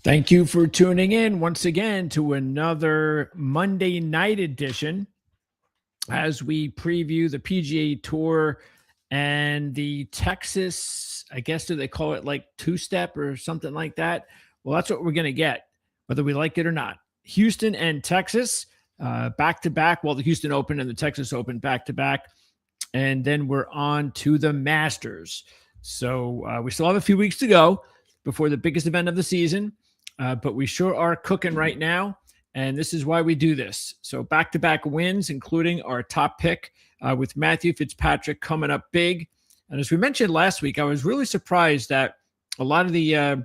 Thank you for tuning in once again to another Monday night edition as we preview the PGA Tour and the Texas, I guess, do they call it like two-step or something like that? Well, that's what we're going to get, whether we like it or not. Houston and Texas back-to-back, well, the Houston Open and the Texas Open back-to-back. And then we're on to the Masters. So we still have a few weeks to go before the biggest event of the season. But we sure are cooking right now, and this is why we do this. So back-to-back wins, including our top pick with Matthew Fitzpatrick coming up big. And as we mentioned last week, I was really surprised that a lot of the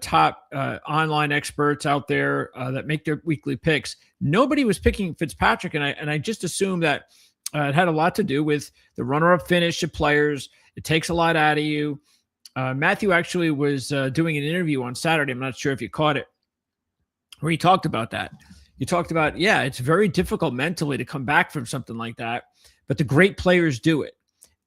top online experts out there that make their weekly picks, nobody was picking Fitzpatrick, and I just assumed that it had a lot to do with the runner-up finish of players. It takes a lot out of you. Matthew actually was doing an interview on Saturday. I'm not sure if you caught it, where he talked about that. He talked about, yeah, it's very difficult mentally to come back from something like that, but the great players do it.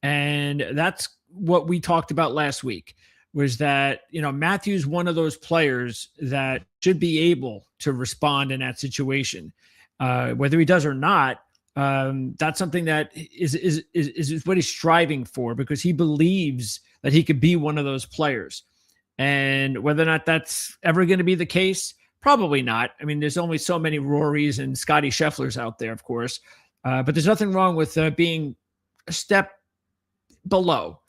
And that's what we talked about last week, was that, Matthew's one of those players that should be able to respond in that situation. Whether he does or not, that's something that is what he's striving for, because he believes that he could be one of those players. And whether or not that's ever going to be the case, probably not. I mean, there's only so many Rorys and Scotty Schefflers out there, of course. But there's nothing wrong with being a step below.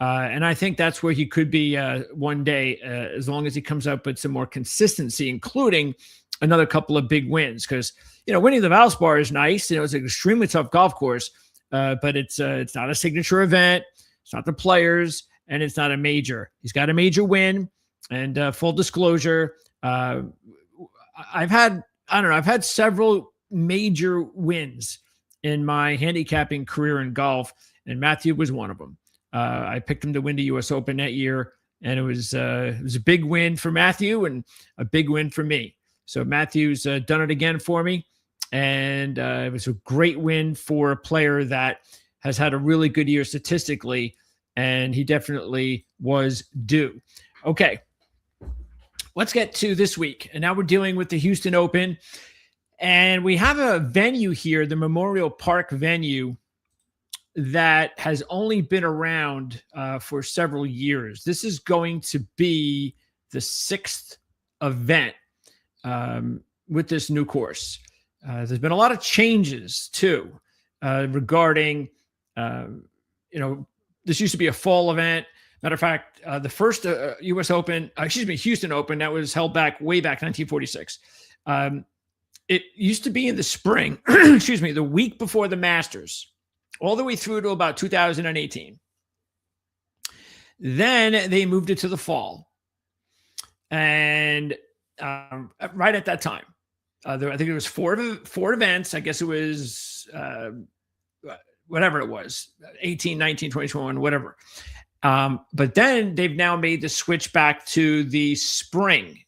And I think that's where he could be one day, as long as he comes up with some more consistency, including another couple of big wins. Because, winning the Valspar is nice. It's an extremely tough golf course, but it's not a signature event. It's not the Players, and it's not a major. He's got a major win. And full disclosure, I've had several major wins in my handicapping career in golf, and Matthew was one of them. I picked him to win the U.S. Open that year, and it was a big win for Matthew and a big win for me. So Matthew's done it again for me, and it was a great win for a player that has had a really good year statistically, and he definitely was due. Okay, let's get to this week. And now we're dealing with the Houston Open, and we have a venue here, the Memorial Park venue, that has only been around for several years. This is going to be the sixth event with this new course. There's been a lot of changes too regarding, this used to be a fall event. Matter of fact, the first U.S. Open, Houston Open, that was held way back 1946. It used to be in the spring, the week before the Masters, all the way through to about 2018. Then they moved it to the fall. And right at that time, I think it was four events. I guess it was whatever it was, 18, 19, 20, 21, whatever. But then they've now made the switch back to the spring.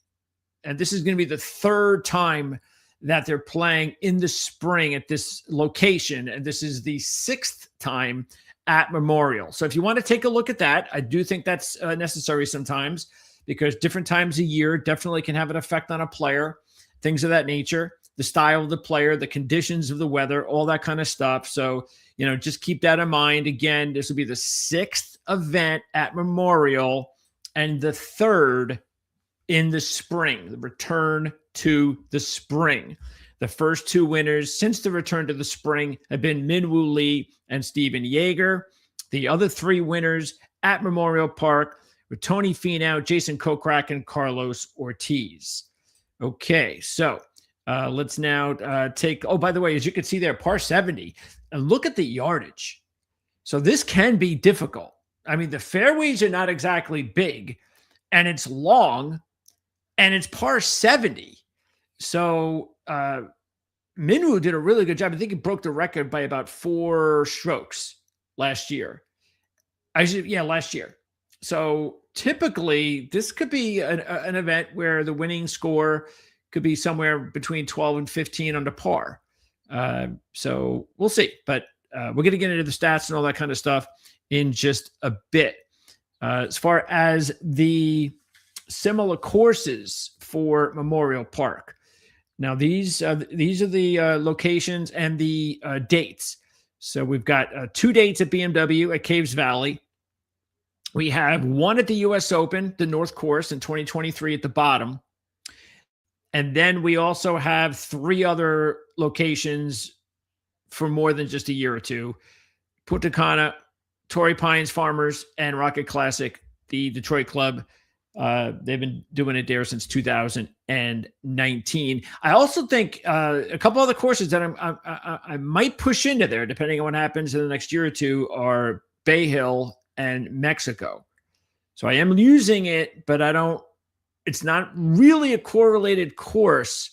And this is going to be the third time that they're playing in the spring at this location. And this is the sixth time at Memorial. So if you want to take a look at that, I do think that's necessary sometimes, because different times a year definitely can have an effect on a player, things of that nature, the style of the player, the conditions of the weather, all that kind of stuff. So, just keep that in mind. Again, this will be the sixth event at Memorial and the third in the spring, the return to the spring. The first two winners since the return to the spring have been Min-Woo Lee and Steven Yeager. The other three winners at Memorial Park were Tony Finau, Jason Kokrak, and Carlos Ortiz. Okay, so let's now take, by the way, as you can see there, par 70. And look at the yardage. So this can be difficult. I mean, the fairways are not exactly big, and it's long, and it's par 70. So Min-Woo did a really good job. I think he broke the record by about 4 strokes last year. Last year. So typically, this could be an event where the winning score could be somewhere between 12 and 15 under par. So we'll see. But we're going to get into the stats and all that kind of stuff in just a bit. As far as the similar courses for Memorial Park. Now, these are the locations and the dates. So we've got 2 dates at BMW at Caves Valley. We have one at the U.S. Open, the North Course in 2023 at the bottom. And then we also have 3 other locations for more than just a year or two. Punta Cana, Torrey Pines Farmers, and Rocket Classic, the Detroit club. They've been doing it there since 2019. I also think a couple other courses that I might push into there, depending on what happens in the next year or two, are Bay Hill and Mexico. So I am using it, but it's not really a correlated course,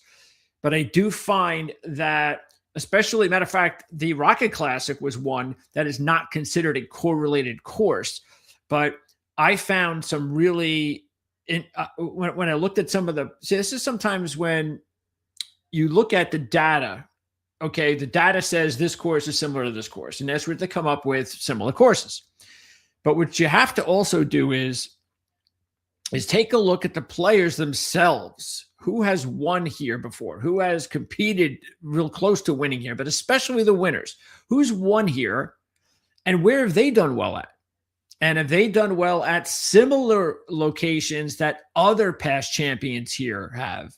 but I do find that, especially, matter of fact, the Rocket Classic was one that is not considered a correlated course, but I found some really, when I looked at some of this is sometimes when you look at the data, okay, the data says this course is similar to this course, and that's where they come up with similar courses. But what you have to also do is take a look at the players themselves. Who has won here before? Who has competed real close to winning here, but especially the winners? Who's won here, and where have they done well at? And have they done well at similar locations that other past champions here have?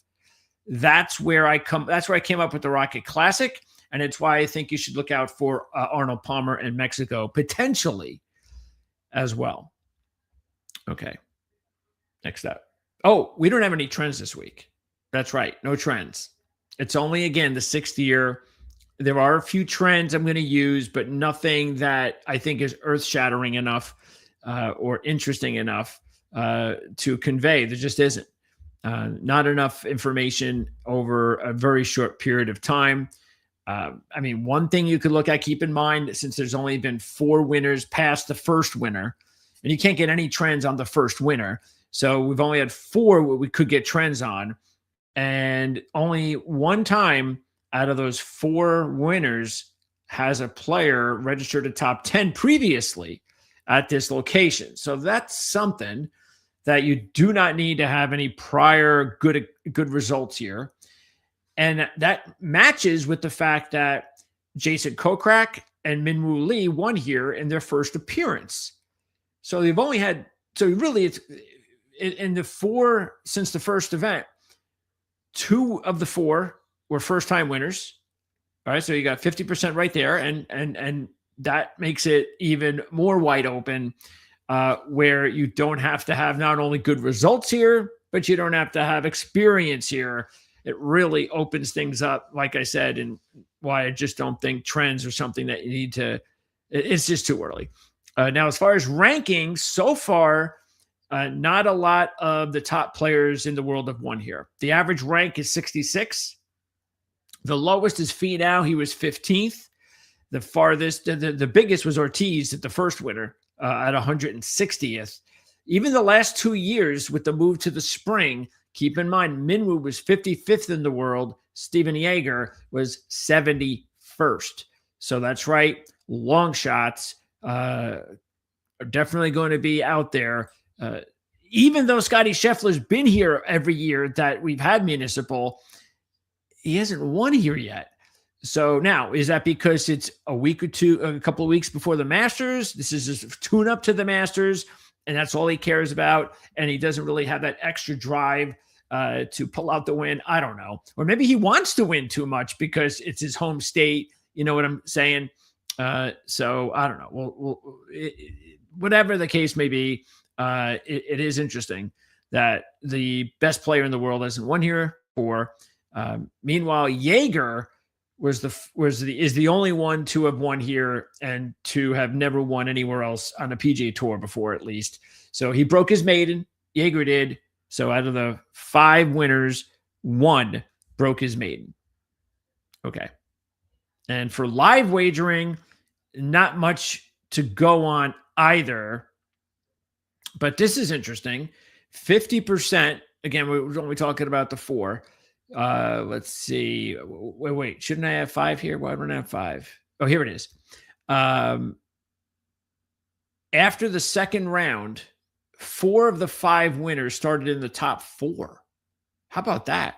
That's where I came up with the Rocket Classic, and it's why I think you should look out for Arnold Palmer and Mexico potentially as well. Okay. Next up. Oh, we don't have any trends this week. That's right. No trends. It's only, again, the 6th year. There are a few trends I'm going to use, but nothing that I think is earth-shattering enough or interesting enough to convey. There just isn't. Not enough information over a very short period of time. I mean, one thing you could look at, keep in mind, since there's only been 4 winners past the first winner, and you can't get any trends on the first winner. So we've only had 4 where we could get trends on, and only one time out of those 4 winners has a player registered a top 10 previously at this location. So that's something that you do not need to have any prior good results here. And that matches with the fact that Jason Kokrak and Minwoo Lee won here in their first appearance. So they've only had, so really it's in the 4 since the first event, 2 of the 4 were first-time winners. All right, so you got 50% right there, and that makes it even more wide open, where you don't have to have not only good results here, but you don't have to have experience here. It really opens things up, like I said, and why I just don't think trends are something that you need to. It's just too early. Now, as far as rankings, so far, not a lot of the top players in the world have won here. The average rank is 66. The lowest is Finau. He was 15th. The farthest, the biggest was Ortiz at the first winner at 160th. Even the last 2 years with the move to the spring, keep in mind, Minwoo was 55th in the world. Steven Jaeger was 71st. So that's right. Longshots are definitely going to be out there. Even though Scotty Scheffler's been here every year that we've had Municipal, he hasn't won here yet. So now, is that because it's a couple of weeks before the Masters? This is just a tune-up to the Masters, and that's all he cares about, and he doesn't really have that extra drive to pull out the win. I don't know. Or maybe he wants to win too much because it's his home state. You know what I'm saying? So I don't know. Whatever the case may be, it is interesting that the best player in the world hasn't won here before. Meanwhile, Jaeger is the only one to have won here and to have never won anywhere else on a PGA Tour before, at least. So he broke his maiden. Jaeger did. So out of the 5 winners, 1 broke his maiden. Okay. And for live wagering, not much to go on either. But this is interesting. 50%. Again, we're only talking about the 4. Let's see. Wait. Shouldn't I have 5 here? Why don't I have 5? Oh, here it is. After the second round, 4 of the 5 winners started in the top 4. How about that?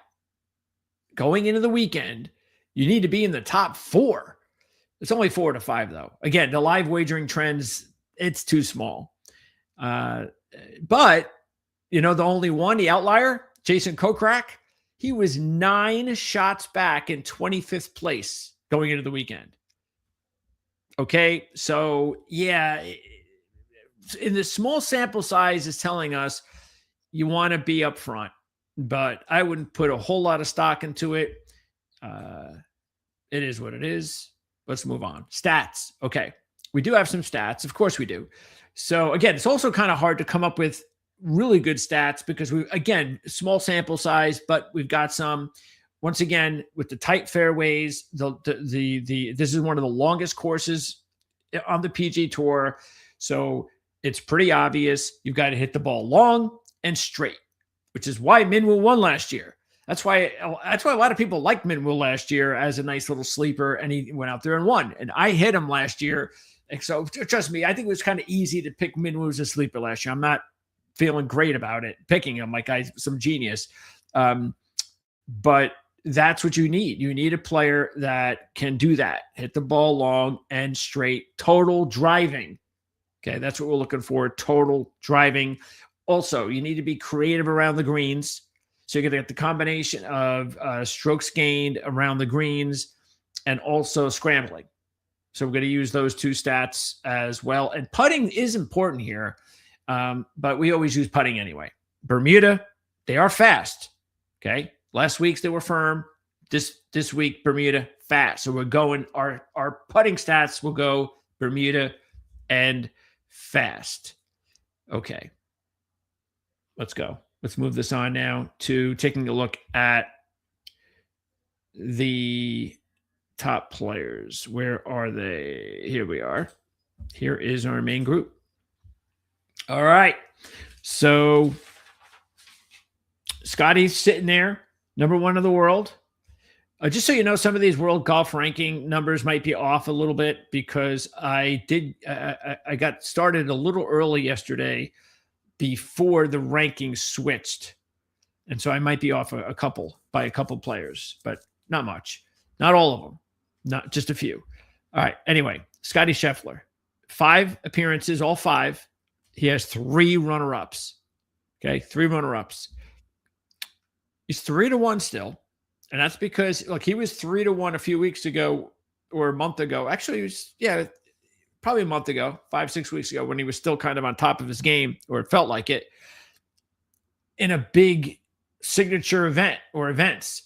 Going into the weekend, you need to be in the top 4. It's only 4 to 5, though. Again, the live wagering trends, it's too small. But, the only one, the outlier, Jason Kokrak, he was 9 shots back in 25th place going into the weekend. Okay, so, yeah, in the small sample size is telling us you want to be up front, but I wouldn't put a whole lot of stock into it. It is what it is. Let's move on. Stats. Okay. We do have some stats. Of course we do. So again, it's also kind of hard to come up with really good stats because small sample size, but we've got some. Once again, with the tight fairways, this is one of the longest courses on the PGA Tour. So it's pretty obvious you've got to hit the ball long and straight, which is why Minwoo won last year. That's why a lot of people liked Minwoo last year as a nice little sleeper, and he went out there and won. And I hit him last year. And so trust me, I think it was kind of easy to pick Minwoo as a sleeper last year. I'm not feeling great about it, picking him like I'm some genius. But that's what you need. You need a player that can do that. Hit the ball long and straight. Total driving. Okay, that's what we're looking for. Total driving. Also, you need to be creative around the greens. So you're going to get the combination of strokes gained around the greens and also scrambling. So we're going to use those 2 stats as well. And putting is important here, but we always use putting anyway. Bermuda, they are fast. Okay, last week's they were firm. This week, Bermuda, fast. So we're going, our putting stats will go Bermuda and fast. Okay, let's go. Let's move this on now to taking a look at the top players. Where are they? Here we are. Here is our main group. All right. So Scotty's sitting there, number 1 in the world. Just so you know, some of these world golf ranking numbers might be off a little bit because I got started a little early yesterday before the rankings switched. And so I might be off by a couple players, but not much. Not all of them. Not just a few. All right. Anyway, Scotty Scheffler, 5 appearances, all 5. He has 3 runner-ups. Okay, 3 runner-ups. He's 3-1 still. And that's because, look, he was 3-1 a few weeks ago or a month ago. Actually, he was, probably a month ago, 5-6 weeks ago, when he was still kind of on top of his game, or it felt like it, in a big signature event or events.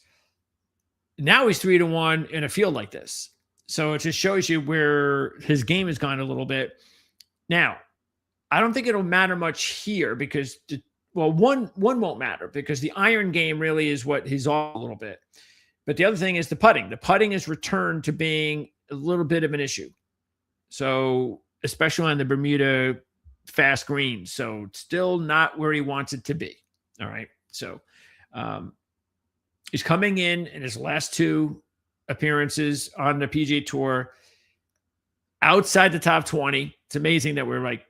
Now he's 3-1 in a field like this. So it just shows you where his game has gone a little bit. Now, I don't think it'll matter much here because, one won't matter because the iron game really is what he's off a little bit. But the other thing is the putting. The putting has returned to being a little bit of an issue. So, especially on the Bermuda fast greens. So, still not where he wants it to be. All right. So, he's coming in his last 2 appearances on the PGA Tour outside the top 20. It's amazing that we're like,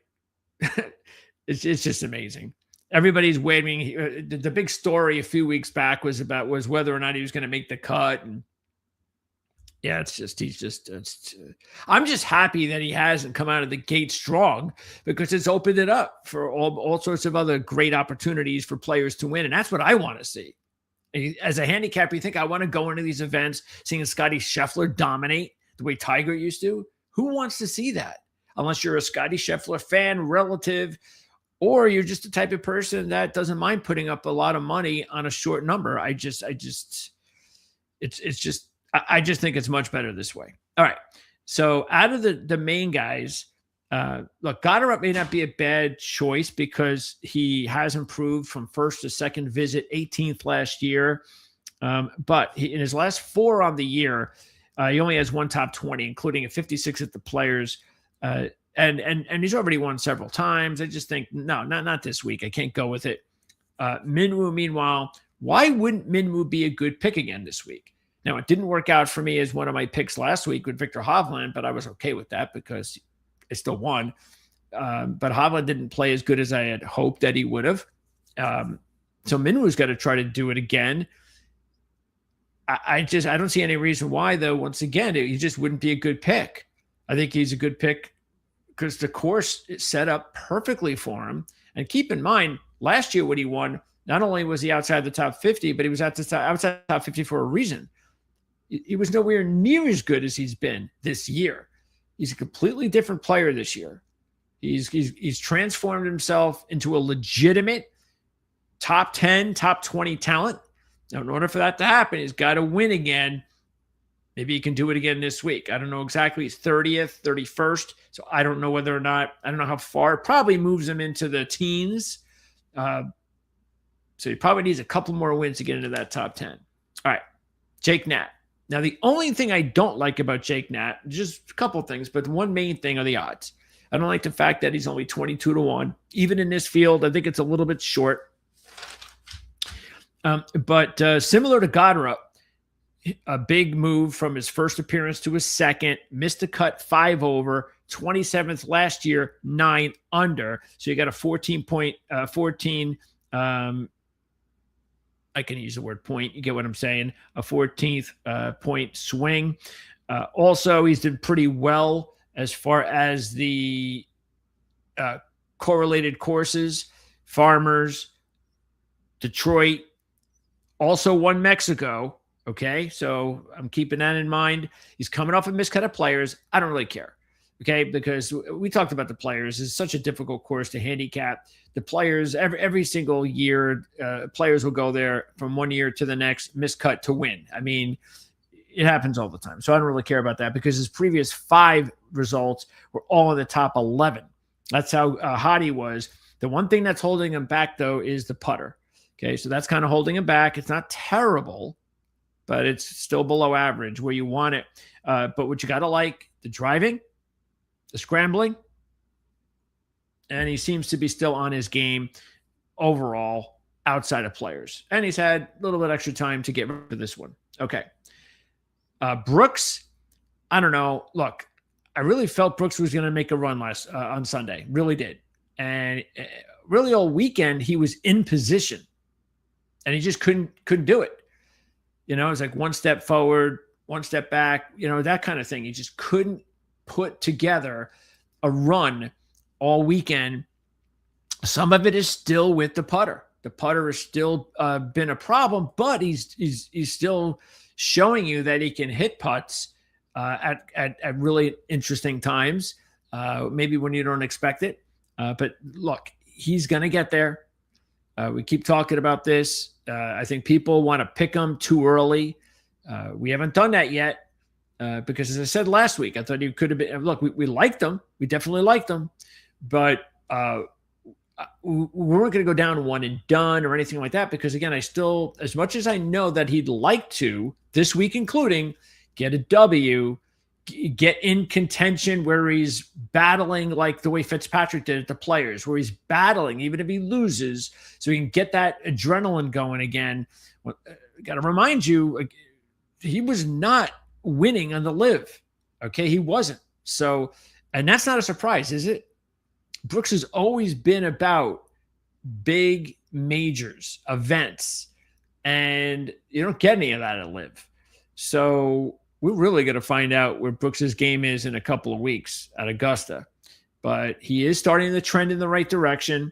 it's just amazing. Everybody's waiting. The big story a few weeks back was whether or not he was going to make the cut. And yeah, I'm just happy that he hasn't come out of the gate strong because it's opened it up for all sorts of other great opportunities for players to win. And that's what I want to see. As a handicapper, you think I want to go into these events seeing Scotty Scheffler dominate the way Tiger used to? Who wants to see that? Unless you're a Scotty Scheffler fan, relative, or you're just the type of person that doesn't mind putting up a lot of money on a short number. I just think it's much better this way. All right. So out of the main guys, look, Goddard may not be a bad choice because he has improved from first to second visit, 18th last year. But in his last 4 on the year, he only has 1 top 20, including a 56 at the Players. And he's already won several times. I just think, no, not this week. I can't go with it. Minwoo, meanwhile, why wouldn't Minwoo be a good pick again this week? Now, it didn't work out for me as one of my picks last week with Victor Hovland, but I was okay with that because I still won. but Hovland didn't play as good as I had hoped that he would have. So Minwoo's got to try to do it again. I don't see any reason why, though. Once again, he just wouldn't be a good pick. I think he's a good pick because the course is set up perfectly for him. And keep in mind, last year when he won, not only was he outside the top 50, but he was outside the top 50 for a reason. He was nowhere near as good as he's been this year. He's a completely different player this year. He's transformed himself into a legitimate top 10, top 20 talent. Now, in order for that to happen, he's got to win again. Maybe he can do it again this week. I don't know exactly. He's 30th, 31st. So I don't know whether or not, I don't know how far. It probably moves him into the teens. So he probably needs a couple more wins to get into that top 10. All right, Jake Nat. Now, the only thing I don't like about Jake Nat, just a couple things, but one main thing are the odds. I don't like the fact that he's only 22-1. Even in this field, I think it's a little bit short. But similar to Goddard, a big move from his first appearance to his second, missed a cut 5 over, 27th last year, 9 under. So you got a 14. I can use the word point. You get what I'm saying? A 14th point swing. Also, he's done pretty well as far as the correlated courses, Farmers, Detroit, also won Mexico. Okay, so I'm keeping that in mind. He's coming off a miscut of Players. I don't really care. Okay, because we talked about the Players. It's such a difficult course to handicap. The Players, every single year, players will go there from one year to the next, miscut to win. I mean, it happens all the time. So I don't really care about that because his previous 5 results were all in the top 11. That's how hot he was. The one thing that's holding him back, though, is the putter. Okay, so that's kind of holding him back. It's not terrible, but it's still below average where you want it. But what you got to like, the driving, the scrambling, and he seems to be still on his game overall outside of Players. And he's had a little bit extra time to get ready for this one. Okay. Brooks, I don't know. Look, I really felt Brooks was going to make a run on Sunday. Really did. And really all weekend he was in position. And he just couldn't do it. You know, it's like one step forward, one step back, you know, that kind of thing. He just couldn't put together a run all weekend. Some of it is still with the putter. The putter has still been a problem, but he's still showing you that he can hit putts at really interesting times, maybe when you don't expect it. But look, he's going to get there. We keep talking about this. I think people want to pick him too early. We haven't done that yet because, as I said last week, I thought he could have been. Look, we liked him. We definitely liked him. But we weren't going to go down one and done or anything like that because, again, I still, as much as I know that he'd like to, this week including, get a W, get in contention where he's battling like the way Fitzpatrick did at the Players, where he's battling even if he loses so he can get that adrenaline going again. Got to remind you, he was not winning on the Live. Okay, he wasn't. So, and that's not a surprise, is it? Brooks has always been about big majors, events, and you don't get any of that at Live. So we're really going to find out where Brooks's game is in a couple of weeks at Augusta. But he is starting the trend in the right direction.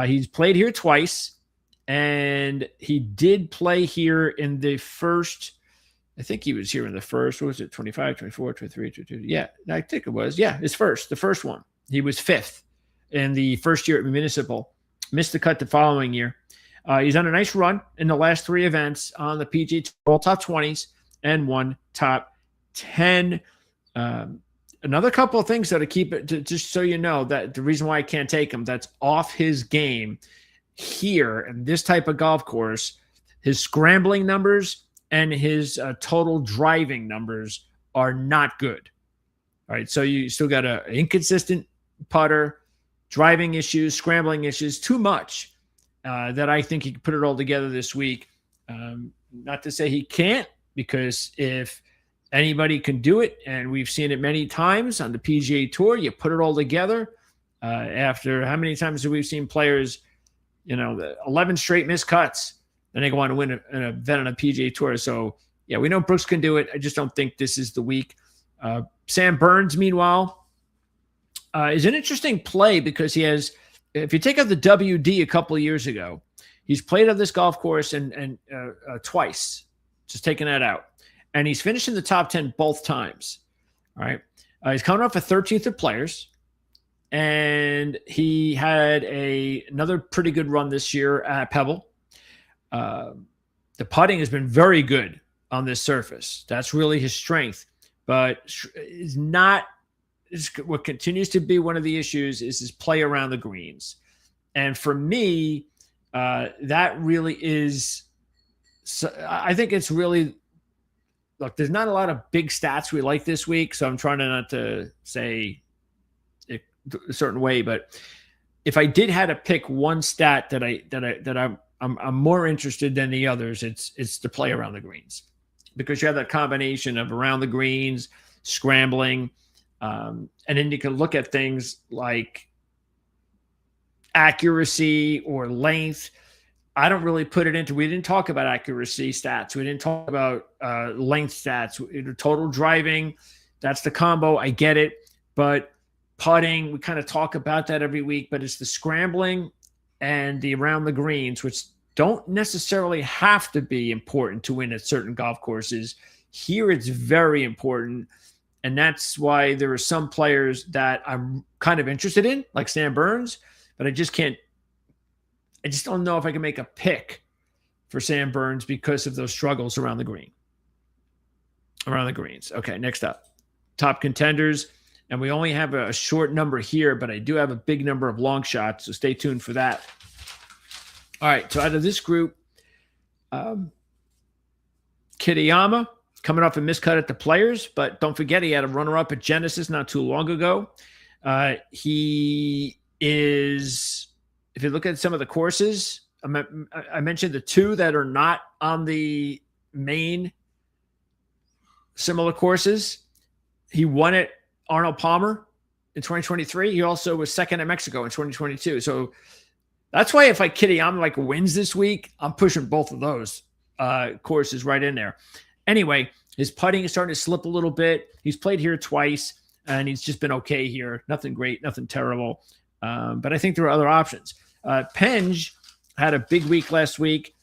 He's played here twice, and he did play here in the first. I think he was here in the first. What was it? 25, 24, 23, 22. Yeah, I think it was. Yeah, the first one. He was 5th in the first year at Municipal. Missed the cut the following year. He's on a nice run in the last 3 events on the PGA Tour, all top 20s and 1 top 10. Another couple of things that to keep it, just so you know, that the reason why I can't take him, that's off his game here in this type of golf course, his scrambling numbers and his total driving numbers are not good. All right, so you still got an inconsistent putter, driving issues, scrambling issues, too much that I think he could put it all together this week. Not to say he can't, because if anybody can do it, and we've seen it many times on the PGA Tour, you put it all together, After how many times have we seen players, 11 straight missed cuts, and they go on to win an event on a PGA Tour. So, yeah, we know Brooks can do it. I just don't think this is the week. Sam Burns, meanwhile, is an interesting play because he has, if you take out the WD a couple of years ago, he's played on this golf course and twice, just taking that out. And he's finished in the top 10 both times. All right. He's coming off a 13th at Players. And he had another pretty good run this year at Pebble. The putting has been very good on this surface. That's really his strength. But is not what continues to be one of the issues is his play around the greens. And for me, that really is, I think it's really, look, there's not a lot of big stats we like this week. So I'm trying not to say it a certain way, but if I did had to pick one stat that I'm more interested than the others, it's the play around the greens, because you have that combination of around the greens, scrambling, and then you can look at things like accuracy or length. I don't really put it into, we didn't talk about accuracy stats. We didn't talk about length stats, total driving. That's the combo. I get it. But putting, we kind of talk about that every week, but it's the scrambling and the around the greens, which don't necessarily have to be important to win at certain golf courses. Here it's very important. And that's why there are some players that I'm kind of interested in, like Sam Burns, but I just don't know if I can make a pick for Sam Burns because of those struggles around the green. Around the greens. Okay, next up. Top contenders. And we only have a short number here, but I do have a big number of long shots, so stay tuned for that. All right, so out of this group, Kitayama, coming off a miscut at the Players, but don't forget he had a runner-up at Genesis not too long ago. He is, if you look at some of the courses, I mentioned the two that are not on the main similar courses. He won at Arnold Palmer in 2023. He also was second at Mexico in 2022. So that's why if Kitayama wins this week, I'm pushing both of those courses right in there. Anyway, his putting is starting to slip a little bit. He's played here twice, and he's just been okay here. Nothing great, nothing terrible. But I think there are other options. Penge had a big week last week,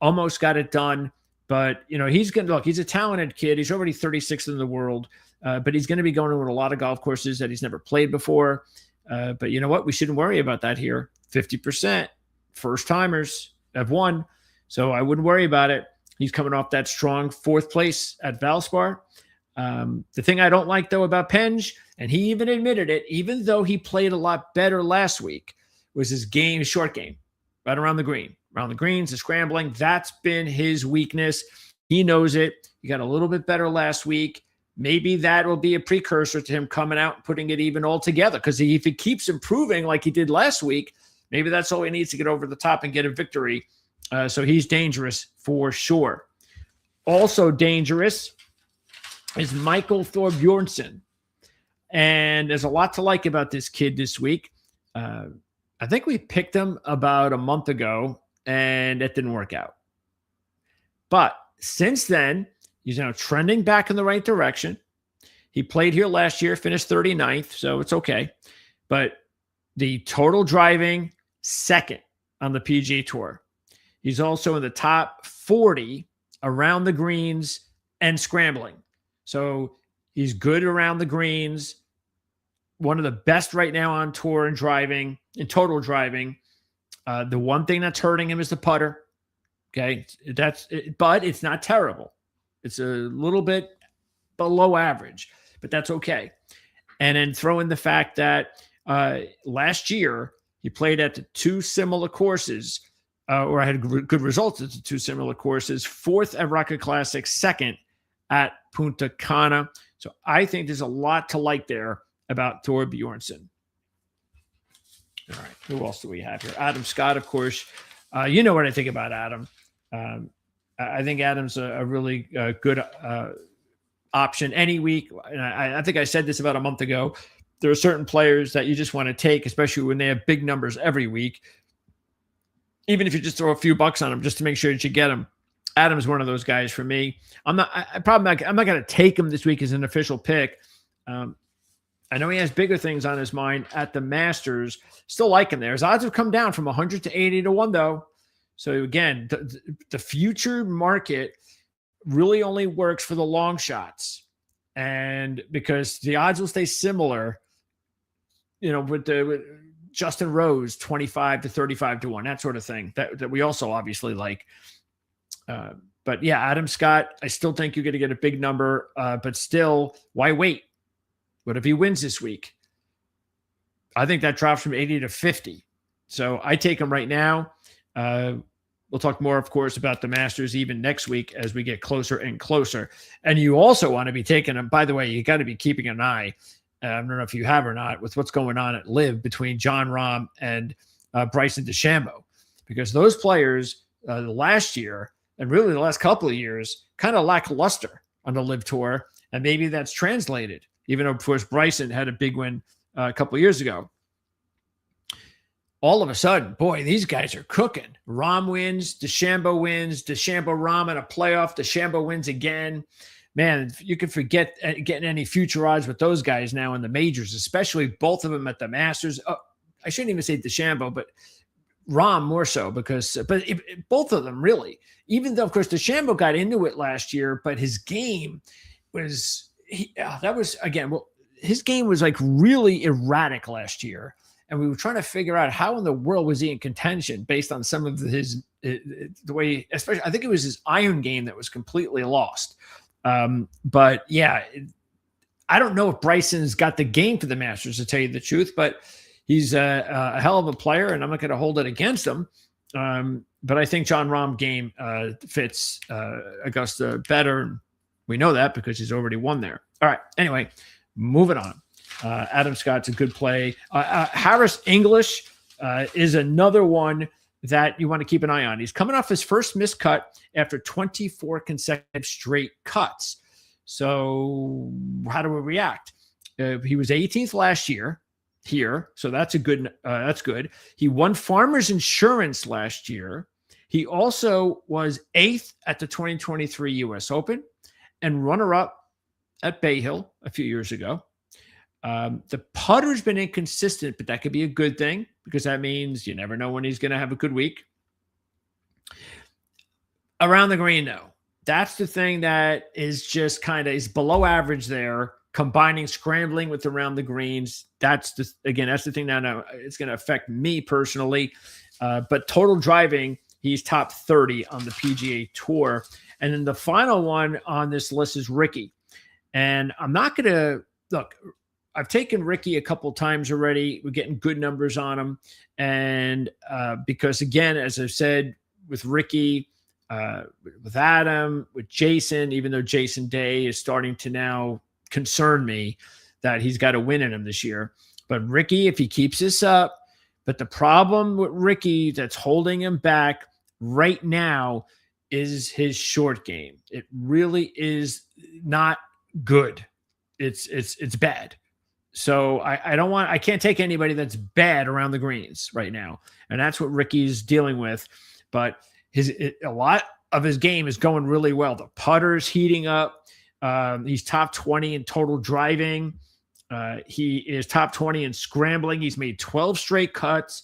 almost got it done. But, he's a talented kid. He's already 36th in the world, but he's going to be going to a lot of golf courses that he's never played before. But you know what? We shouldn't worry about that here. 50% first-timers have won, so I wouldn't worry about it. He's coming off that strong fourth place at Valspar. The thing I don't like, though, about Penge, and he even admitted it, even though he played a lot better last week, was his short game, right around the green. Around the greens, the scrambling, that's been his weakness. He knows it. He got a little bit better last week. Maybe that will be a precursor to him coming out and putting it even all together, because if he keeps improving like he did last week, maybe that's all he needs to get over the top and get a victory. So he's dangerous for sure. Also dangerous is Michael Thorbjornsen. And there's a lot to like about this kid this week. I think we picked him about a month ago, and it didn't work out. But since then, he's now trending back in the right direction. He played here last year, finished 39th, so it's okay. But the total driving, second on the PGA Tour. He's also in the top 40 around the greens and scrambling. So he's good around the greens. One of the best right now on tour in driving, in total driving. The one thing that's hurting him is the putter. Okay, but it's not terrible. It's a little bit below average, but that's okay. And then throw in the fact that last year he played at the two similar courses, or had good results at the two similar courses. Fourth at Rocket Classic, second at Punta Cana. So I think there's a lot to like there about Thorbjornsen. All right, who else do we have here? Adam Scott, of course. You know what I think about Adam. I think Adam's a really good option any week. And I think I said this about a month ago. there are certain players that you just want to take, especially when they have big numbers every week. Even if you just throw a few bucks on them just to make sure that you get them. Adam's one of those guys for me. I'm not going to take him this week as an official pick. I know he has bigger things on his mind at the Masters. Still like him there. His odds have come down from 100 to 80 to 1, though. So again, the future market really only works for the long shots. And because the odds will stay similar, with Justin Rose, 25 to 35 to 1, that sort of thing that we also obviously like. But yeah, Adam Scott, I still think you're going to get a big number, but still, why wait? What if he wins this week? I think that drops from 80 to 50. So I take him right now. We'll talk more, of course, about the Masters even next week as we get closer and closer. And you also want to be taking him. By the way, you got to be keeping an eye. I don't know if you have or not with what's going on at LIV between Jon Rahm and Bryson DeChambeau, because those players last year and really the last couple of years kind of lackluster on the LIV Tour, and maybe that's translated. Even though, of course, Bryson had a big win a couple of years ago. All of a sudden, boy, these guys are cooking. Rahm wins, DeChambeau wins, Rahm in a playoff, DeChambeau wins again. Man, you can forget getting any future odds with those guys now in the majors, especially both of them at the Masters. Oh, I shouldn't even say DeChambeau, but Rahm more so both of them really. Even though, of course, DeChambeau got into it last year, but his game was his game was like really erratic last year. And we were trying to figure out how in the world was he in contention based on some of the way, especially, I think it was his iron game that was completely lost. But yeah, I don't know if Bryson's got the game for the Masters, to tell you the truth, but he's a hell of a player, and I'm not going to hold it against him. But I think Jon Rahm game fits Augusta better. We know that because he's already won there. All right. Anyway, moving on. Adam Scott's a good play. Harris English is another one that you want to keep an eye on. He's coming off his first missed cut after 24 consecutive straight cuts. So how do we react? He was 18th last year here, so that's good. He won Farmers Insurance last year. He also was 8th at the 2023 U.S. Open and runner-up at Bay Hill a few years ago. The putter's been inconsistent, but that could be a good thing because that means you never know when he's going to have a good week. Around the green, though, that's the thing that is just is below average there, combining scrambling with around the greens. That's the thing that it's going to affect me personally. But total driving, he's top 30 on the PGA Tour. And then the final one on this list is Ricky. And I'm not going to look. I've taken Ricky a couple times already. We're getting good numbers on him. And because, again, as I've said, with Ricky, with Adam, with Jason, even though Jason Day is starting to now concern me that he's got a win in him this year. But Ricky, if he keeps this up, but the problem with Ricky that's holding him back right now is his short game. It really is not good. It's bad. So I can't take anybody that's bad around the greens right now. And that's what Ricky's dealing with. But a lot of his game is going really well. The putter's heating up. He's top 20 in total driving. He is top 20 in scrambling. He's made 12 straight cuts.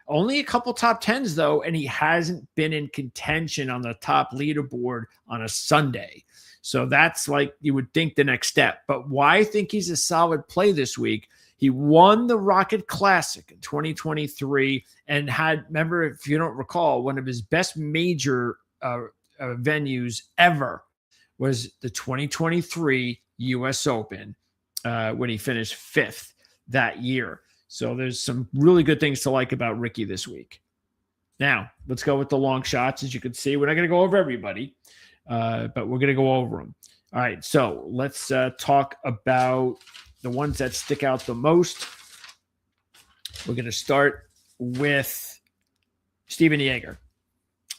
Only a couple top 10s, though, and he hasn't been in contention on the top leaderboard on a Sunday. So that's like you would think the next step. But why I think he's a solid play this week, he won the Rocket Classic in 2023 and remember, if you don't recall, one of his best major venues ever was the 2023 U.S. Open when he finished 5th that year. So there's some really good things to like about Ricky this week. Now, let's go with the long shots. As you can see, we're not going to go over everybody, but we're going to go over them. All right, so let's talk about the ones that stick out the most. We're going to start with Steven Jaeger.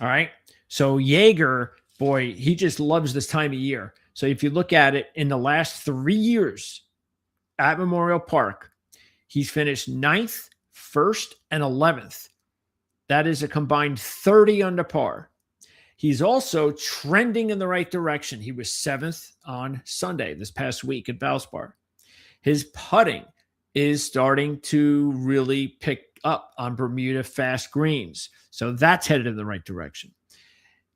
All right, so Jaeger, boy, he just loves this time of year. So if you look at it, in the last 3 years at Memorial Park, He's finished 9th, 1st, and 11th. That is a combined 30 under par. He's also trending in the right direction. He was 7th on Sunday this past week at Valspar. His putting is starting to really pick up on Bermuda fast greens. So that's headed in the right direction.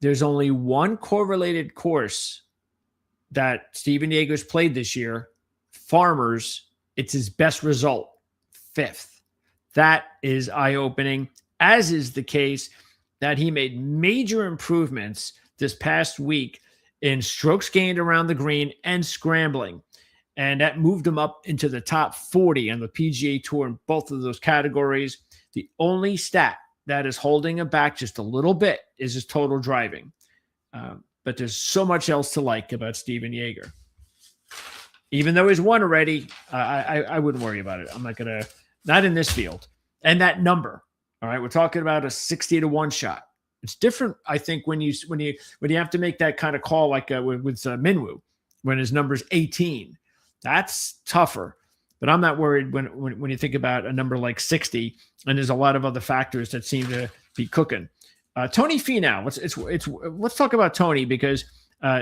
There's only one correlated course that Steven Jaeger's played this year, Farmers. It's his best result, 5th. That is eye-opening, as is the case that he made major improvements this past week in strokes gained around the green and scrambling. And that moved him up into the top 40 on the PGA Tour in both of those categories. The only stat that is holding him back just a little bit is his total driving. But there's so much else to like about Steven Jaeger. Even though he's won already, I wouldn't worry about it. I'm not in this field. And that number, all right, we're talking about a 60-1 shot. It's different, I think, when you have to make that kind of call like with Minwoo, when his number's 18. That's tougher. But I'm not worried when you think about a number like 60, and there's a lot of other factors that seem to be cooking. Tony Finau, let's talk about Tony, because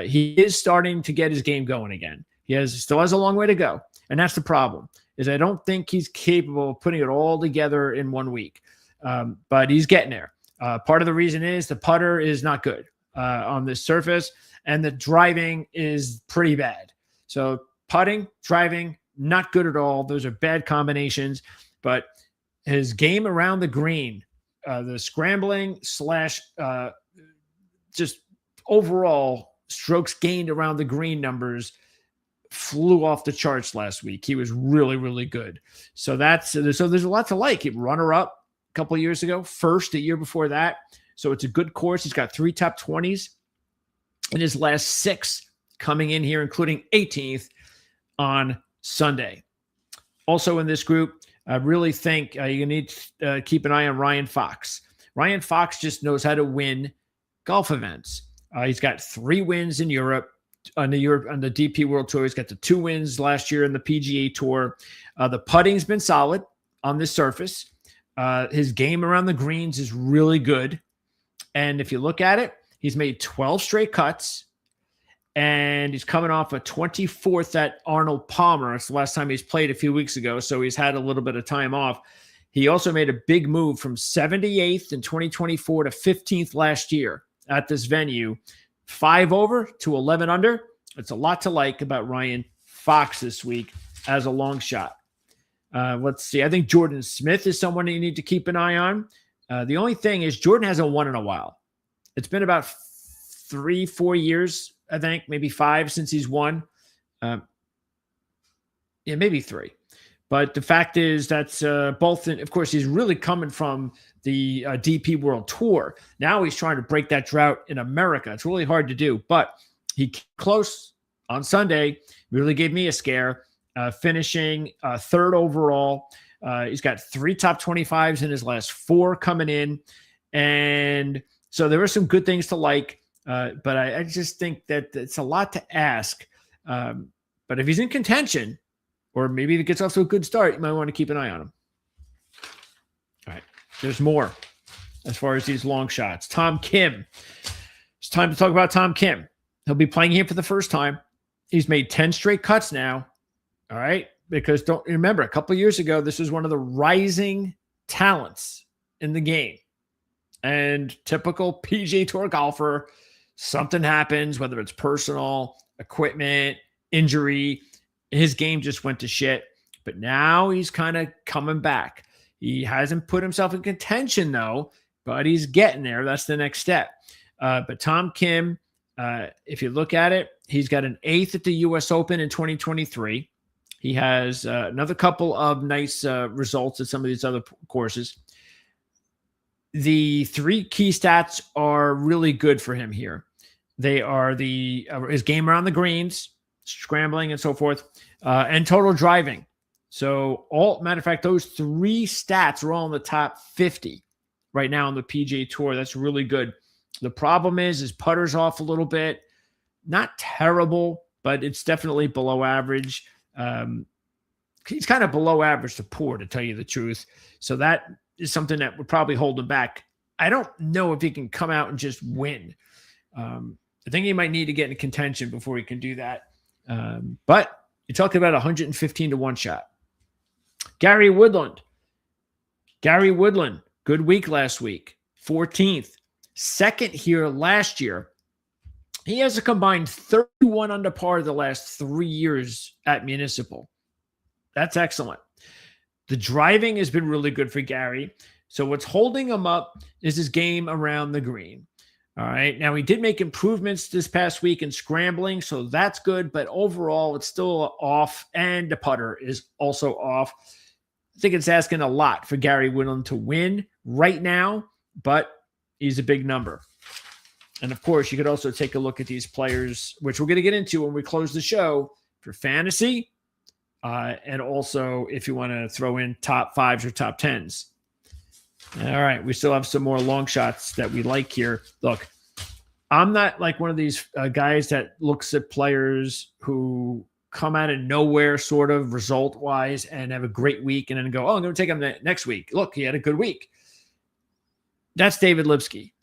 he is starting to get his game going again. He still has a long way to go, and that's the problem. Is I don't think he's capable of putting it all together in 1 week, but he's getting there. Part of the reason is the putter is not good on this surface, and the driving is pretty bad. So putting, driving, not good at all. Those are bad combinations, but his game around the green, the scrambling / just overall strokes gained around the green numbers flew off the charts last week. He was really, really good. So there's a lot to like. He runner up a couple of years ago, 1st a year before that. So it's a good course. He's got 3 top 20s in his last 6 coming in here, including 18th on Sunday. Also in this group, I really think you need to keep an eye on Ryan Fox. Ryan Fox just knows how to win golf events. He's got 3 wins in Europe on the DP World Tour. He's got the 2 wins last year in the PGA Tour. The putting's been solid on this surface. His game around the greens is really good. And if you look at it, he's made 12 straight cuts. And he's coming off a 24th at Arnold Palmer. It's the last time he's played a few weeks ago, so he's had a little bit of time off. He also made a big move from 78th in 2024 to 15th last year at this venue. 5 over to 11 under. It's a lot to like about Ryan Fox this week as a long shot. Let's see. I think Jordan Smith is someone you need to keep an eye on. The only thing is Jordan hasn't won in a while. It's been about 3-4 years, I think, maybe 5 since he's won. Maybe 3. But the fact is that's both, of course, he's really coming from the DP World Tour. Now he's trying to break that drought in America. It's really hard to do, but he came close on Sunday. Really gave me a scare, finishing 3rd overall. He's got 3 top 25s in his last 4 coming in. And so there are some good things to like. But I just think that it's a lot to ask. But if he's in contention, or maybe he gets off to a good start, you might want to keep an eye on him. All right. There's more as far as these long shots. Tom Kim. It's time to talk about Tom Kim. He'll be playing here for the first time. He's made 10 straight cuts now. All right. Because don't remember, a couple of years ago, this was one of the rising talents in the game. And typical PGA Tour golfer, something happens, whether it's personal, equipment, injury, his game just went to shit. But now he's kind of coming back. He hasn't put himself in contention, though, but he's getting there. That's the next step. But Tom Kim, if you look at it, he's got an 8th at the U.S. Open in 2023. He has another couple of nice results at some of these other courses. The 3 key stats are really good for him here. They are his game around the greens, scrambling and so forth, and total driving. So matter of fact, those 3 stats are all in the top 50 right now on the PGA Tour. That's really good. The problem is his putter's off a little bit. Not terrible, but it's definitely below average. Kind he's kind of below average to poor, to tell you the truth. So that is something that would probably hold him back. I don't know if he can come out and just win. I think he might need to get in contention before he can do that. But you're talking about 115 to 1 shot. Gary Woodland, good week last week, 14th. Second here last year. He has a combined 31 under par the last 3 years at Municipal. That's excellent. The driving has been really good for Gary. So what's holding him up is his game around the green. All right. Now, he did make improvements this past week in scrambling, so that's good. But overall, it's still off, and the putter is also off. I think it's asking a lot for Gary Woodland to win right now, but he's a big number. And, of course, you could also take a look at these players, which we're going to get into when we close the show, for fantasy, and also if you want to throw in top 5s or top 10s. All right, we still have some more long shots that we like here. Look, I'm not like one of these guys that looks at players who come out of nowhere sort of result-wise and have a great week and then go, oh, I'm going to take him next week. Look, he had a good week. That's David Lipsky.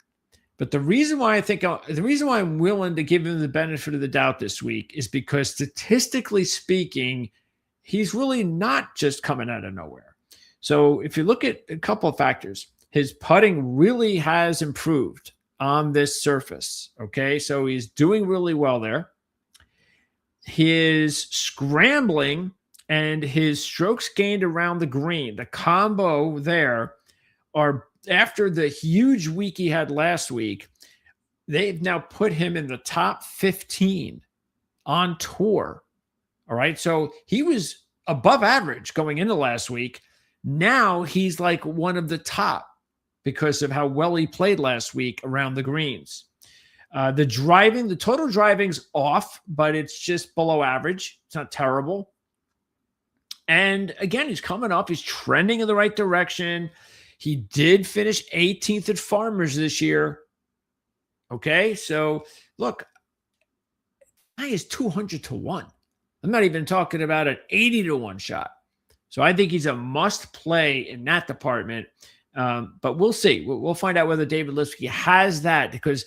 But the reason why I'm willing to give him the benefit of the doubt this week is because statistically speaking, he's really not just coming out of nowhere. So if you look at a couple of factors, his putting really has improved on this surface. Okay, so he's doing really well there. His scrambling and his strokes gained around the green, the combo there, are after the huge week he had last week, they've now put him in the top 15 on tour. All right, so he was above average going into last week. Now he's like one of the top because of how well he played last week around the greens. The total driving's off, but it's just below average. It's not terrible. And again, he's coming up. He's trending in the right direction. He did finish 18th at Farmers this year. Okay, so look, guy is 200 to 1. I'm not even talking about an 80 to 1 shot. So I think he's a must play in that department. But we'll see. We'll find out whether David Lipsky has that, because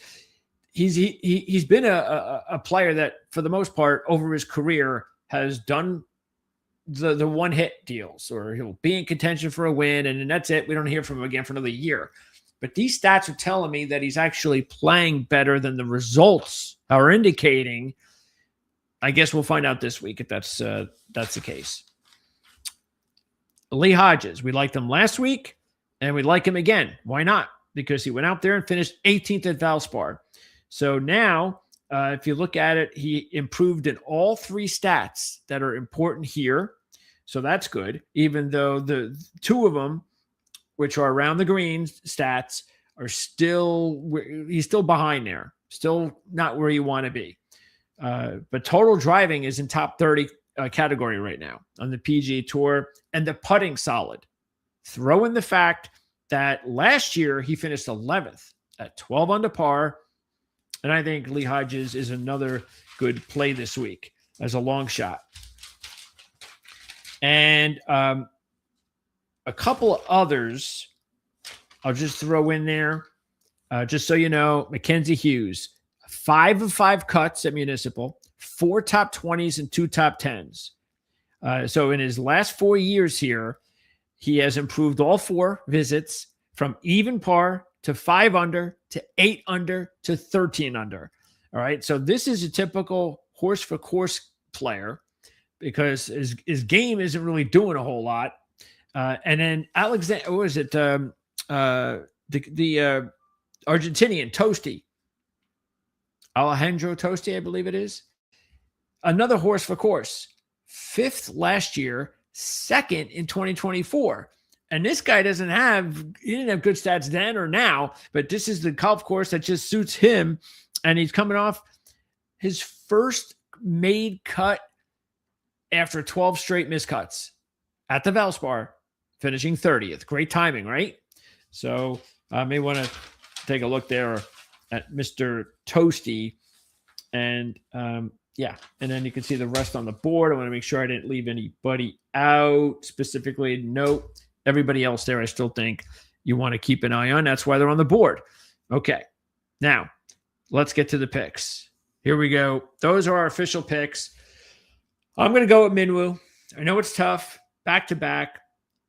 he's been a player that, for the most part, over his career has done the one hit deals, or he'll be in contention for a win, and then that's it. We don't hear from him again for another year. But these stats are telling me that he's actually playing better than the results are indicating. I guess we'll find out this week if that's the case. Lee Hodges, we liked him last week, and we like him again. Why not? Because he went out there and finished 18th at Valspar. So now, if you look at it, he improved in all 3 stats that are important here. So that's good, even though the 2 of them, which are around the greens stats, he's still behind there, still not where you want to be. But total driving is in top 30 category right now on the PGA Tour, and the putting solid. Throw in the fact that last year he finished 11th at 12 under par, and I think Lee Hodges is another good play this week as a long shot. And a couple of others I'll just throw in there, just so you know. Mackenzie Hughes, 5 of 5 cuts at Municipal, 4 top 20s and 2 top 10s. So in his last 4 years here, he has improved all 4 visits from even par to 5 under to 8 under to 13 under. All right. So this is a typical horse for course player, because his game isn't really doing a whole lot. And then Alexander, what was it? The Argentinian Tosti, Alejandro Tosti, I believe it is. Another horse for course, 5th last year, 2nd in 2024. And this guy he didn't have good stats then or now, but this is the golf course that just suits him. And he's coming off his first made cut after 12 straight miscuts at the Valspar, finishing 30th. Great timing, right? So I may want to take a look there at Mr. Toasty. And Yeah. And then you can see the rest on the board. I want to make sure I didn't leave anybody out specifically. Nope. Everybody else there, I still think you want to keep an eye on. That's why they're on the board. Okay. Now, let's get to the picks. Here we go. Those are our official picks. I'm going to go with Minwoo. I know it's tough, back-to-back,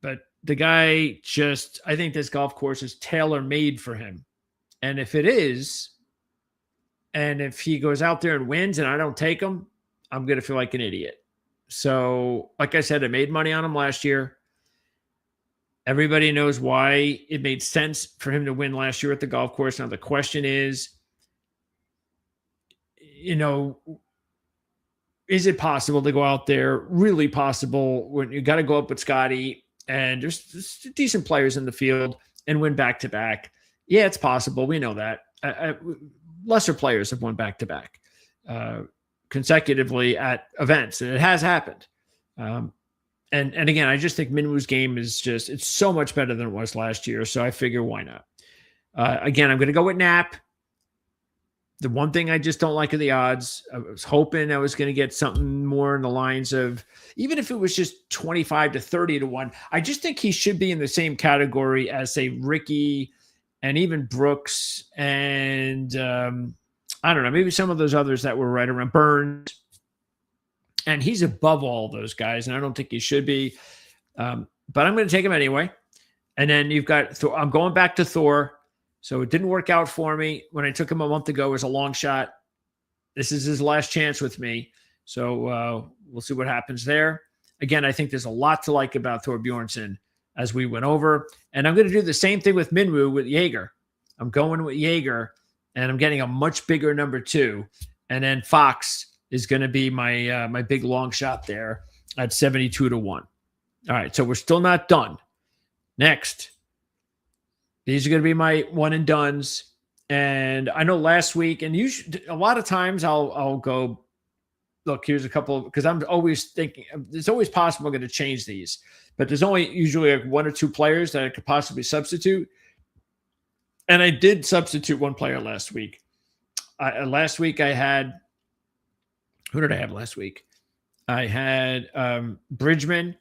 but the guy just, I think this golf course is tailor-made for him. And if it is, and if he goes out there and wins and I don't take him, I'm going to feel like an idiot. So, like I said, I made money on him last year. Everybody knows why it made sense for him to win last year at the golf course. Now, the question is, is it possible to go out there? Really possible when you got to go up with Scotty and there's decent players in the field and win back-to-back. Yeah, it's possible. We know that. Lesser players have won back-to-back consecutively at events, and it has happened. And again, I just think Minwoo's game is it's so much better than it was last year. So I figure why not? Again, I'm going to go with Knapp. The one thing I just don't like are the odds. I was hoping I was going to get something more in the lines of, even if it was just 25 to 30 to 1, I just think he should be in the same category as, say, Ricky and even Brooks and I don't know, maybe some of those others that were right around Burns. And he's above all those guys, and I don't think he should be. But I'm going to take him anyway. And then you've got Thor. I'm going back to Thor. So it didn't work out for me when I took him a month ago as a long shot. This is his last chance with me. So we'll see what happens there. Again, I think there's a lot to like about Thor Bjornsson as we went over. And I'm going to do the same thing with Minwoo with Jaeger. I'm going with Jaeger, and I'm getting a much bigger number 2. And then Fox is going to be my my big long shot there at 72 to 1. All right, so we're still not done. Next. These are going to be my one and dones. And I know last week, and a lot of times I'll go, look, here's a couple, because I'm always thinking, it's always possible I'm going to change these. But there's only usually like 1 or 2 players that I could possibly substitute. And I did substitute one player last week. Last week I had, who did I have last week? I had Bridgman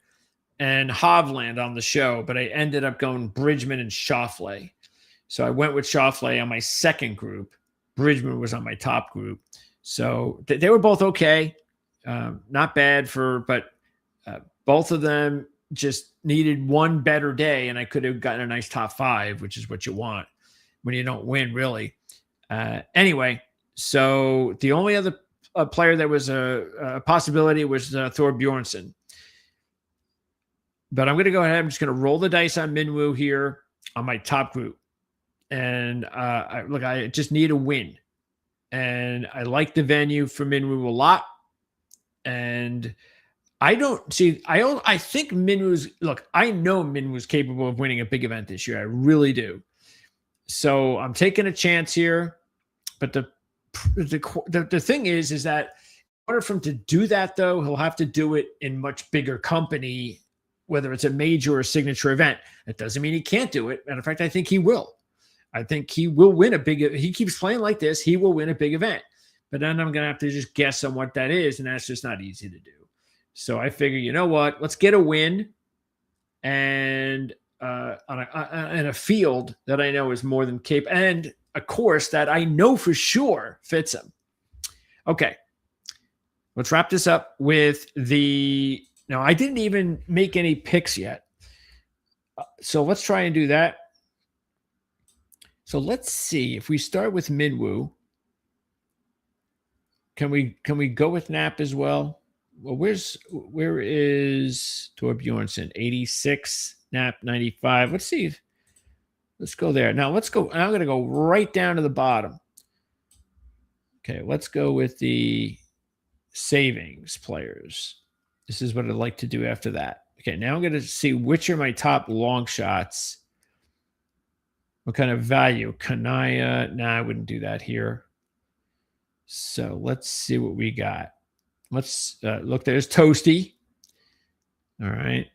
and Hovland on the show, but I ended up going Bridgman and Schauffele. So I went with Schauffele on my second group. Bridgman was on my top group. So they were both okay. Not bad but both of them just needed one better day, and I could have gotten a nice top 5, which is what you want when you don't win, really. Anyway, so the only other player that was a possibility was Thor Bjornsson. But I'm going to go ahead. I'm just going to roll the dice on Minwoo here on my top group. And I just need a win. And I like the venue for Minwoo a lot. And I think Minwoo's, I know Minwoo's capable of winning a big event this year. I really do. So I'm taking a chance here. But the thing is that in order for him to do that, though, he'll have to do it in much bigger company, whether it's a major or a signature event. That doesn't mean he can't do it. Matter of fact, I think he will. I think he will win he keeps playing like this, he will win a big event. But then I'm going to have to just guess on what that is, and that's just not easy to do. So I figure, you know what? Let's get a win and on a field that I know is more than capable, and a course that I know for sure fits him. Okay. Let's wrap this up with now, I didn't even make any picks yet. So let's try and do that. So let's see if we start with Minwoo. Can we go with Knapp as well? Well, where is Thor Bjornsson? 86, Knapp 95. Let's see. Let's go there. Now let's go. I'm going to go right down to the bottom. Okay, let's go with the savings players. This is what I'd like to do after that. Okay, now I'm going to see which are my top long shots. What kind of value? Kanaya. Nah, I wouldn't do that here. So let's see what we got. Let's look. There's Toasty. All right.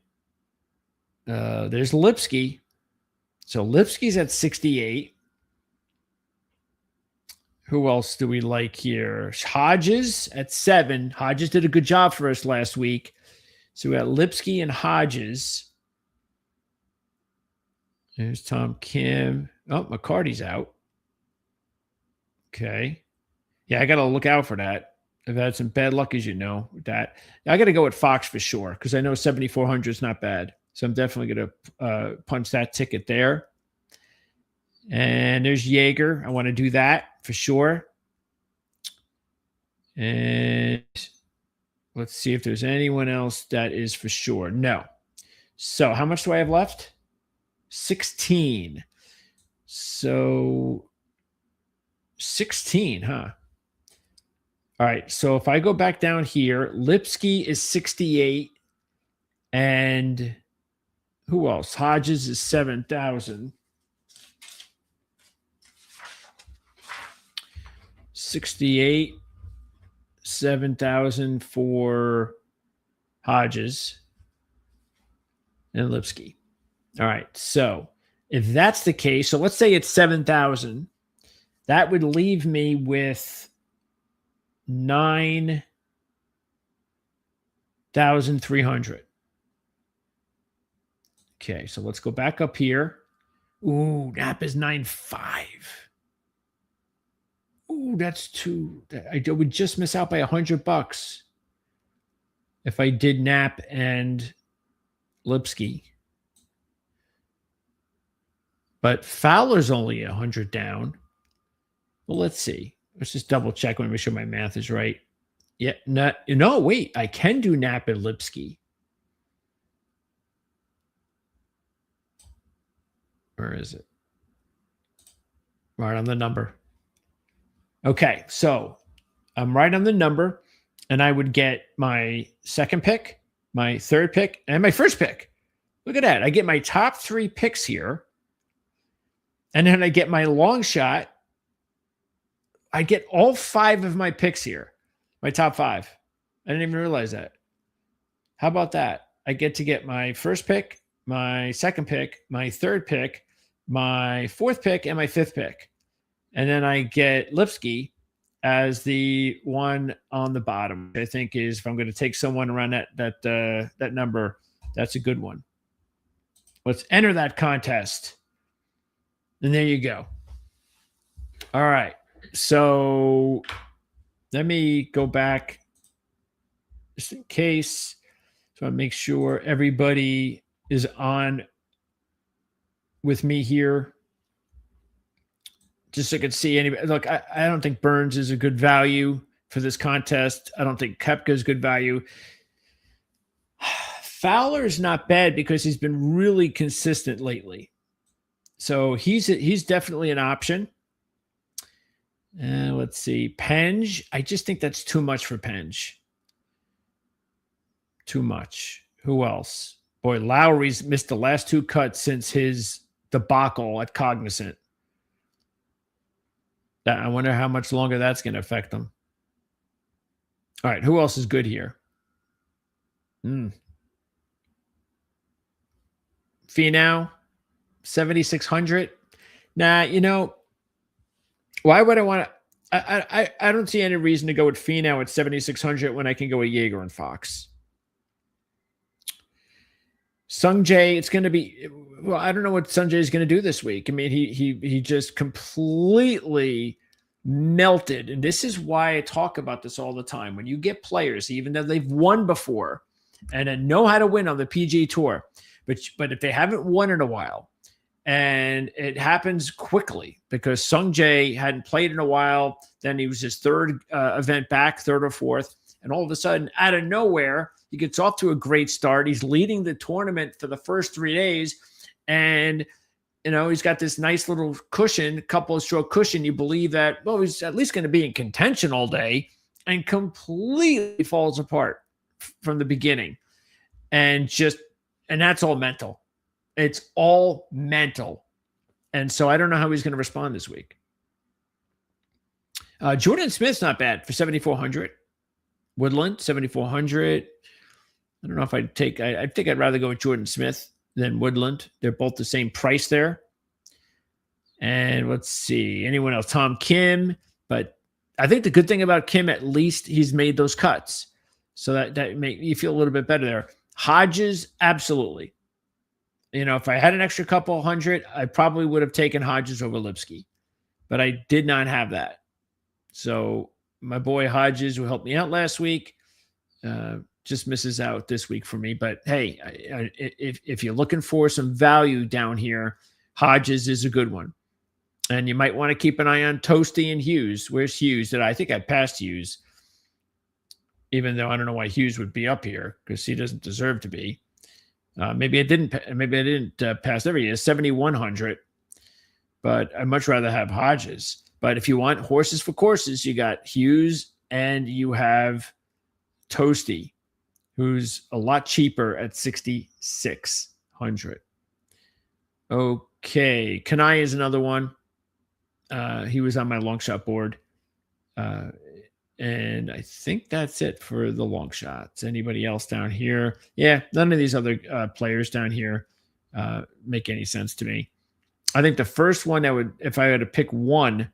There's Lipsky. So Lipsky's at 68. Who else do we like here? Hodges at 7. Hodges did a good job for us last week. So we got Lipsky and Hodges. There's Tom Kim. Oh, McCarty's out. Okay. Yeah, I got to look out for that. I've had some bad luck, as you know, with that. I got to go with Fox for sure because I know 7,400 is not bad. So I'm definitely going to punch that ticket there. And there's Jaeger. I want to do that for sure. And let's see if there's anyone else that is for sure. No. So how much do I have left? 16. So 16, huh? All right. So if I go back down here, Lipsky is 68. And who else? Hodges is 7,000. 68, 7,000 for Hodges and Lipsky. All right. So if that's the case, so let's say it's 7,000. That would leave me with 9,300. Okay, so let's go back up here. Ooh, Nap is 9.5. Ooh, that's too. I would just miss out by $100 if I did Nap and Lipsky. But Fowler's only 100 down. Well, let's see. Let's just double check. Let me make sure my math is right. Yeah, no, wait. I can do Nap and Lipsky. Where is it? Right on the number. Okay, so I'm right on the number, and I would get my second pick, my third pick, and my first pick. Look at that. I get my top 3 picks here, and then I get my long shot. I get all 5 of my picks here, my top 5. I didn't even realize that. How about that? I get to get my first pick, my second pick, my third pick, my fourth pick, and my fifth pick. And then I get Lipsky as the one on the bottom. I think is if I'm going to take someone around that number, that's a good one. Let's enter that contest. And there you go. All right. So let me go back just in case. So I make sure everybody is on with me here. Just so I could see anybody. Look, I don't think Burns is a good value for this contest. I don't think Koepka is good value. Fowler's not bad because he's been really consistent lately. So he's definitely an option. Let's see. Penge. I just think that's too much for Penge. Too much. Who else? Boy, Lowry's missed the last 2 cuts since his debacle at Cognizant. I wonder how much longer that's going to affect them. All right, who else is good here? Finau, 7,600. Nah, why would I want to? I don't see any reason to go with Finau at 7,600 when I can go with Jaeger and Fox. Sungjae, it's going to be. Well, I don't know what Sungjae is going to do this week. I mean, he just completely melted, and this is why I talk about this all the time. When you get players, even though they've won before and know how to win on the PGA Tour, but if they haven't won in a while, and it happens quickly because Sungjae hadn't played in a while, then he was his third event back, third or fourth, and all of a sudden, out of nowhere, he gets off to a great start. He's leading the tournament for the first 3 days. And, he's got this nice little cushion, couple of stroke cushion. You believe that, well, he's at least going to be in contention all day, and completely falls apart from the beginning. And that's all mental. It's all mental. And so I don't know how he's going to respond this week. Jordan Smith's not bad for 7,400. Woodland, 7,400. I don't know if I think I'd rather go with Jordan Smith than Woodland. They're both the same price there. And let's see. Anyone else? Tom Kim, But I think the good thing about Kim, at least he's made those cuts. So that make you feel a little bit better there. Hodges, absolutely. If I had an extra couple hundred, I probably would have taken Hodges over Lipsky, but I did not have that. So my boy Hodges, who helped me out last week, just misses out this week for me. But hey, if you're looking for some value down here, Hodges is a good one. And you might want to keep an eye on Toasty and Hughes. Where's Hughes? I think I passed Hughes, even though I don't know why Hughes would be up here because he doesn't deserve to be. Maybe I didn't pass every year, 7,100. But I'd much rather have Hodges. But if you want horses for courses, you got Hughes and you have Toasty, who's a lot cheaper at 6,600. Okay, Kanai is another one. He was on my long shot board. And I think that's it for the long shots. Anybody else down here? Yeah, none of these other players down here make any sense to me. I think the first one if I had to pick one,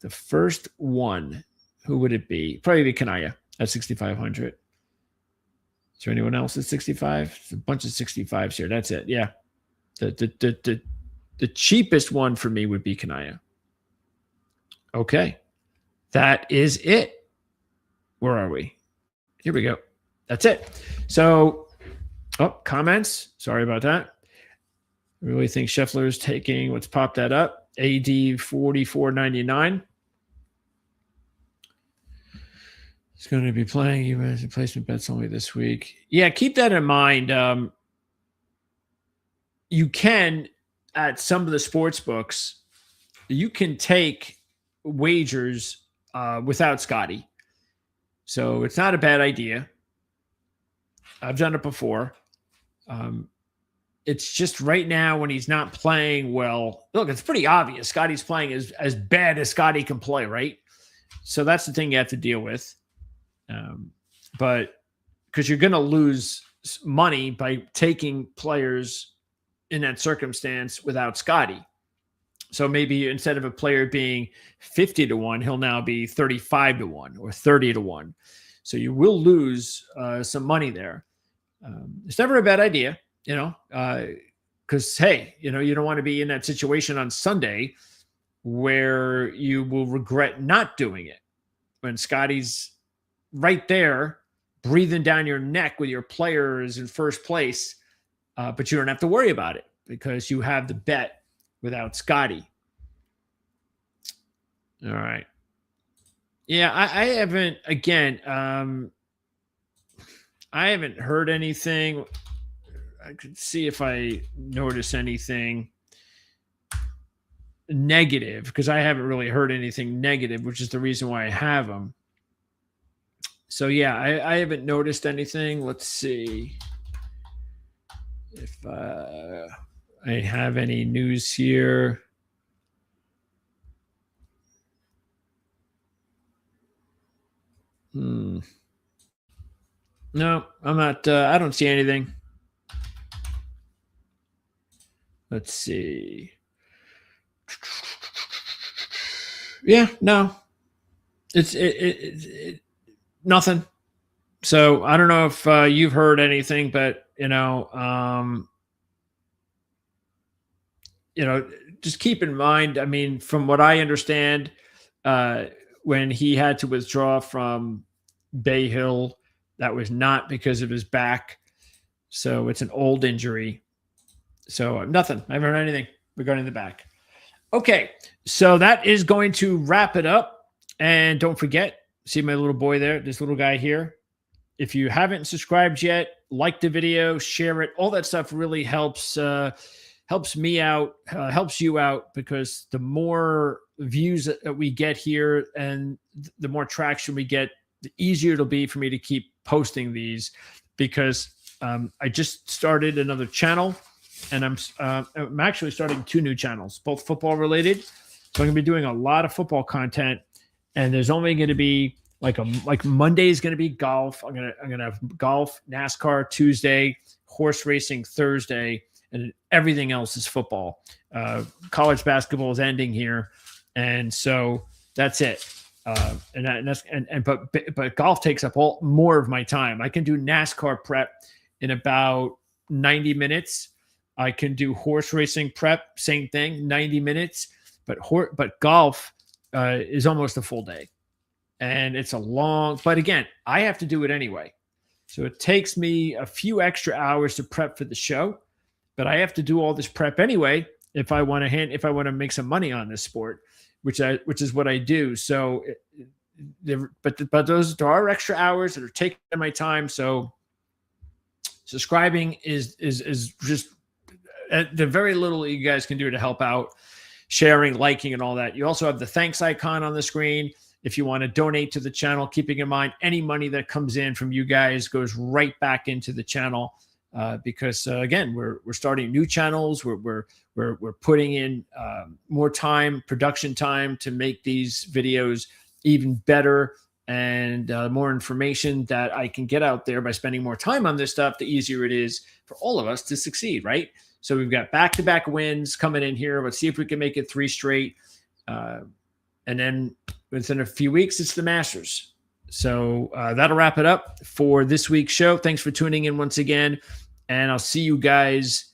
the first one, who would it be? Probably be Kanaya at 6,500. Is there anyone else at 65? There's a bunch of 65s here. That's it. Yeah. The cheapest one for me would be Kanaya. Okay. That is it. Where are we? Here we go. That's it. So, comments. Sorry about that. I really think Scheffler is taking, let's pop that up, AD 44.99. He's going to be playing U.S. replacement bets only this week. Yeah, keep that in mind. You can, at some of the sports books, you can take wagers without Scotty. So it's not a bad idea. I've done it before. It's just right now when he's not playing well. Look, it's pretty obvious. Scotty's playing as bad as Scotty can play, right? So that's the thing you have to deal with. But because you're going to lose money by taking players in that circumstance without Scotty. So maybe instead of a player being 50-1, he'll now be 35-1 or 30-1. So you will lose some money there. It's never a bad idea, because, hey, you don't want to be in that situation on Sunday where you will regret not doing it when Scotty's right there breathing down your neck with your players in first place, but you don't have to worry about it because you have the bet without Scotty. All right. Yeah, I haven't, again, I haven't heard anything. I could see if I notice anything negative because I haven't really heard anything negative, which is the reason why I have them. So, yeah, I haven't noticed anything. Let's see if I have any news here. No, I'm not. I don't see anything. Let's see. Yeah, no. It's nothing. So I don't know if you've heard anything, but just keep in mind. I mean, from what I understand, when he had to withdraw from Bay Hill, that was not because of his back. So it's an old injury. So nothing. I haven't heard anything regarding the back. Okay, so that is going to wrap it up. And don't forget, see my little boy there, this little guy here. If you haven't subscribed yet, like the video, share it. All that stuff really helps me out, helps you out, because the more views that we get here and the more traction we get, the easier it'll be for me to keep posting these, because I just started another channel, and I'm actually starting 2 new channels, both football related. So I'm going to be doing a lot of football content, and there's only going to be like Monday is going to be golf. I'm going to have golf, NASCAR Tuesday, horse racing Thursday, and everything else is football. College basketball is ending here, and so that's it. But golf takes up more of my time. I can do NASCAR prep in about 90 minutes. I can do horse racing prep, same thing, 90 minutes. But golf is almost a full day, and it's a long. But again, I have to do it anyway, so it takes me a few extra hours to prep for the show. But I have to do all this prep anyway if I want to make some money on this sport, which is what I do. So, there are extra hours that are taking my time. So, subscribing is just the very little you guys can do to help out, sharing, liking, and all that. You also have the thanks icon on the screen if you want to donate to the channel. Keeping in mind, any money that comes in from you guys goes right back into the channel. Because again, we're starting new channels. We're putting in more production time to make these videos even better, and more information that I can get out there by spending more time on this stuff. The easier it is for all of us to succeed, right? So we've got back-to-back wins coming in here. Let's see if we can make it 3 straight, and then within a few weeks, it's the Masters. So that'll wrap it up for this week's show. Thanks for tuning in once again. And I'll see you guys